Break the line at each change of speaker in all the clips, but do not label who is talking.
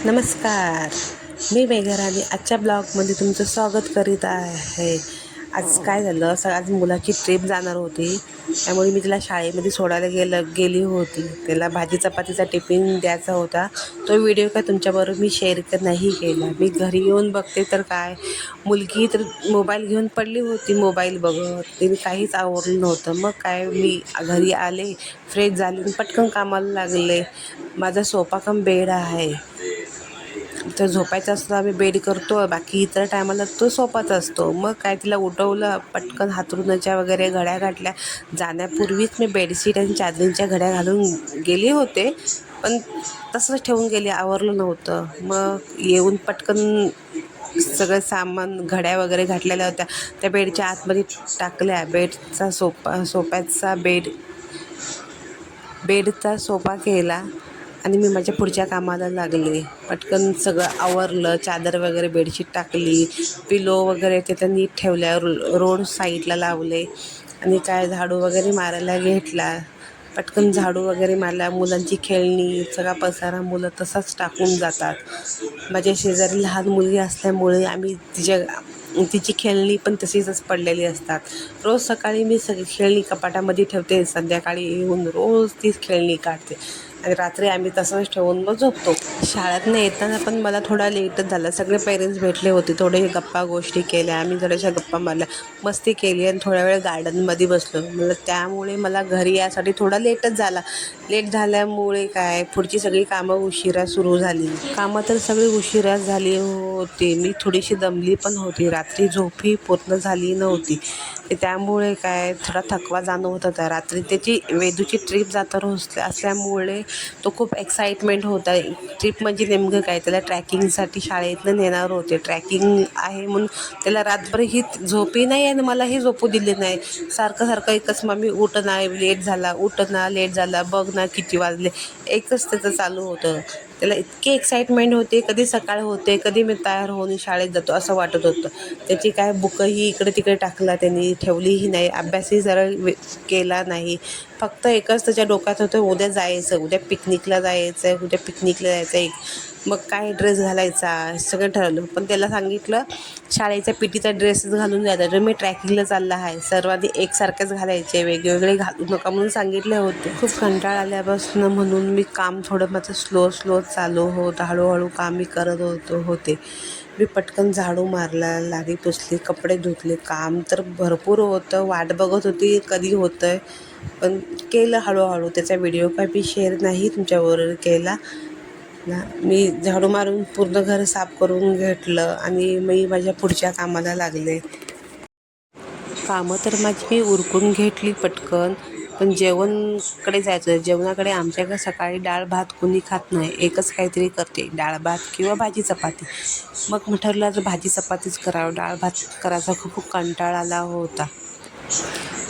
नमस्कार, मी मेघा आणि आजच्या ब्लॉगमध्ये तुमचं स्वागत करीत आहे. आज काय झालं, आज मुलाची ट्रिप जाणार होती, त्यामुळे मी तिला शाळेमध्ये सोडायला गेली होती. त्याला भाजी चपातीचा टिफिन द्यायचा होता. तो व्हिडिओ काय तुमच्याबरोबर मी शेअर नाही केला. मी घरी येऊन बघते तर काय, मुलगी तर मोबाईल घेऊन पडली होती, मोबाईल बघत. तिने काहीच आवडलं नव्हतं. मग काय, मी घरी आले, फ्रेश झाले आणि पटकन कामाला लागले. माझा सोफा कम बेड आहे, तर झोपायचं असतं आम्ही बेड करतो, बाकी इतर टायमाला तो सोपाच असतो. मग काय, तिला उठवलं, पटकन हातरुणाच्या वगैरे घड्या घातल्या. जाण्यापूर्वीच मी बेडशीट आणि चादरींच्या घड्या घालून गेले होते, पण तसंच ठेवून गेले, आवरलं नव्हतं. मग येऊन पटकन सगळं सामान, घड्या वगैरे घातलेल्या होत्या, त्या बेडच्या आतमध्ये टाकल्या. बेडचा सोफा केला आणि मी माझ्या पुढच्या कामाला लागले. पटकन सगळं आवरलं, चादर वगैरे बेडशीट टाकली, पिलो वगैरे तिथं नीट ठेवल्या, रोड साईडला लावले आणि काय, झाडू वगैरे मारायला घेतला. पटकन झाडू वगैरे मारला. मुलांची खेळणी, सगळा पसारा मुलं तसाच टाकून जातात. माझ्या शेजारी लहान मुलगी असल्यामुळे तिची खेळणी पण तशीच पडलेली असतात. रोज सकाळी मी सगळी खेळणी कपाटामध्ये ठेवते, संध्याकाळी येऊन रोज तीच खेळणी काढते आणि रात्री आम्ही तसंच ठेवून मग झोपतो. शाळेतनं येताना पण मला थोडा लेटच झाला. सगळे पेरेंट्स भेटले होते, थोडे गप्पा गोष्टी केल्या, आम्ही थोड्याशा गप्पा मारल्या, मस्ती केली आणि थोड्या वेळ गार्डनमध्ये बसलो. त्यामुळे मला घरी यासाठी थोडा लेटच झाला. लेट झाल्यामुळे काय, पुढची सगळी कामं उशिरा सुरू झाली. कामं तर सगळी उशिरा झाली होती. मी थोडीशी दमली पण होती. रात्री झोपही पूर्ण झाली नव्हती, त्यामुळे काय, थोडा थकवा जाणवत होता. रात्री त्याची वेदूची ट्रिप असल्यामुळे तो खूप एक्साइटमेंट होता. ट्रिप म्हणजे नेमकं काय, त्याला ट्रॅकिंगसाठी शाळेतनं नेणार होते. ट्रॅकिंग आहे म्हणून त्याला रात्रभरही झोपही नाही आणि मलाही झोपू दिले नाही. सारखं एकच, मम्मी उठ ना, लेट झाला, उठ ना, लेट झाला, बघ ना किती वाजले, एकच त्याचं चालू होतं. त्याला इतकी एक्साइटमेंट होते, कधी सकाळ होते, कधी मी तयार होऊन शाळेत जातो असं वाटत होतं. त्याची काय, बुकही इकडे तिकडे टाकला त्यांनी, ठेवलीही नाही, अभ्यासही जरा केला नाही. फक्त एकच त्याच्या डोक्यात होतं, उद्या जायचं, उद्या पिकनिकला जायचं. मग काय, ड्रेस घालायचा, सगळं ठरवलं. पण त्याला सांगितलं, शाळेचा पीटीचा ड्रेसच घालून जायचा, तर मी ट्रॅकिंगला चालला आहे, सर्वांनी एकसारखेच घालायचे, वेगवेगळे घालू नका म्हणून सांगितले होते. खूप कंटाळा आल्यापासून म्हणून मी काम थोडं माझं स्लो चालू होतं. हळूहळू काम मी करत होते. मी पटकन झाडू मारला, लादी पुसली, कपडे धुतले. काम तर भरपूर होतं, वाट बघत होती कधी होतं आहे, पण केलं हळूहळू. त्याचा व्हिडिओ काय मी शेअर नाही तुमच्याबरोबर केला ना. मी झाडू मारून पूर्ण घर साफ करून घेतलं आणि मी माझ्या पुढच्या कामाला लागले. कामं तर माझी मी उरकून घेतली पटकन, पण जेवणाकडे जायचं. जेवणाकडे आमच्याकडे सकाळी डाळ भात कोणी खात नाही, एकच काहीतरी करते, डाळ भात किंवा भाजी चपाती. मग ठरलं तर भाजी चपातीच करावं, डाळ भात करायचा खूप कंटाळा आला होता.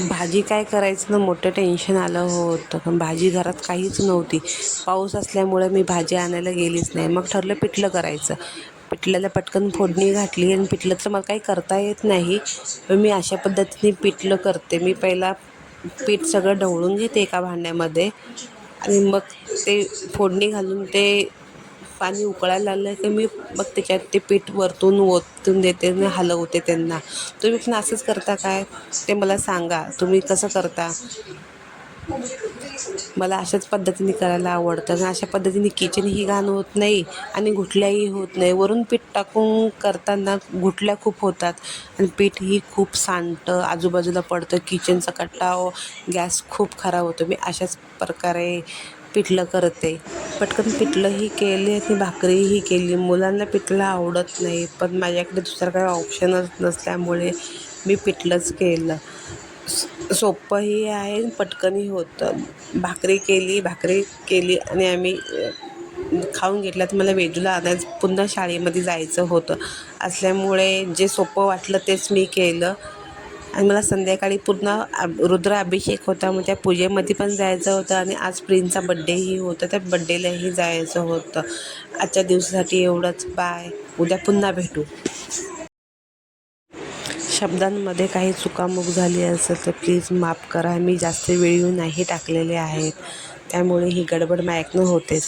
भाजी काय करायचं ना, मोठं टेन्शन आलं होतं, पण भाजी घरात काहीच नव्हती. पाऊस असल्यामुळे मी भाजी आणायला गेलीच नाही. मग ठरलं पिठलं करायचं. पिठल्याला पटकन फोडणी घातली आणि पिठलं तर मला काही करता येत नाही, पण मी अशा पद्धतीने पिठलं करते. मी पहिला पीठ सगळं ढवळून घेते एका भांड्यामध्ये आणि मग ते फोडणी घालून ते पाणी उकळायला लागलं की मी मग त्याच्यात ते पीठ वरतून ओतून देते आणि हलवते त्यांना. तुम्ही पण असंच करता काय, ते मला सांगा, तुम्ही कसं करता. मला अशाच पद्धतीने करायला आवडतं आणि अशा पद्धतीने किचनही घाण होत नाही आणि गुठल्याही होत नाही. वरून पीठ टाकून करताना गुठल्या खूप होतात आणि पीठही खूप सांडतं, आजूबाजूला पडतं, किचनचा कट्टा, गॅस खूप खराब होतो. मी अशाच प्रकारे पिठलं करते. पटकन पिठलंही केले आणि भाकरीही केली. मुलांना पिठलं आवडत नाही, पण माझ्याकडे दुसरं काही ऑप्शनच नसल्यामुळे मी पिठलंच केलं. सोपंही आहे, पटकनही होतं. भाकरी केली आणि आम्ही खाऊन घेतला. तर मला वेदूला आणायचं, पुन्हा शाळेमध्ये जायचं होतं असल्यामुळे जे सोपं वाटलं तेच मी केलं. आणि मला संध्याकाळी पुन्हा रुद्राभिषेक होता, मग त्या पूजेमध्ये पण जायचं होतं आणि आज प्रिन्सचा बड्डेही होता, त्या बड्डेलाही जायचं होतं. आजच्या दिवसासाठी एवढंच. बाय, उद्या पुन्हा भेटू. शब्दांमध्ये काही चुकामुक झाली असेल तर प्लीज माफ करा. मी जास्त व्हिडिओ नाही टाकलेले आहेत, त्यामुळे ही गडबड माझ्याकडून होतेच.